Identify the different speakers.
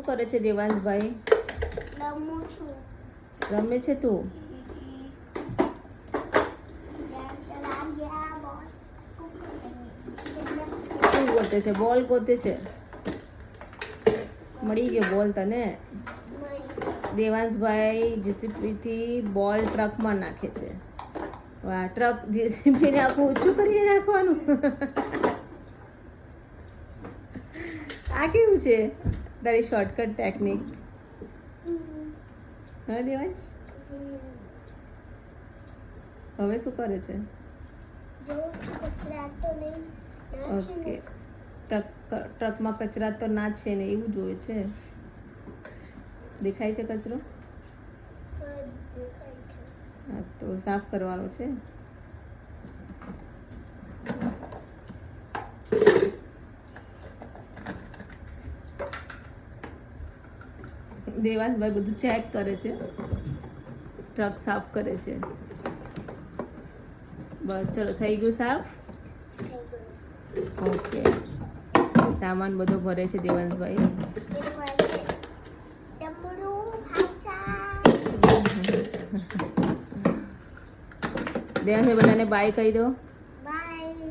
Speaker 1: શું કરે છે દેવાંશભાઈ?
Speaker 2: રમું છું.
Speaker 1: રમે છે તું? શું ગોતે છે? બોલ ગોતે છે. મળી ગયો બોલ તને. દેવાંશભાઈ જીસીપીથી બોલ ટ્રકમાં નાખે છે. વાહ, ટ્રક જીસીપીને આખું ઊંચું કરીને નાખવાનું. આ કેવું છે તારી શોર્ટકટ ટેકનિક? હા દેવાંશ, હવે શું કરે છે? ઓકે, ટ્રકમાં કચરા તો ના છે ને એવું જોવે છે. દેખાય છે કચરો? હા, તો સાફ કરવાનો છે. દેવાંશભાઈ બધું ચેક કરે છે. ટ્રક સાફ કરે છે. બસ ચલો, થઈ ગયું સાફ. ઓકે, સામાન બધો ભરે છે દેવાંશભાઈ. દેવાંશભાઈ બધાને બાય કહી દો.
Speaker 2: બાય.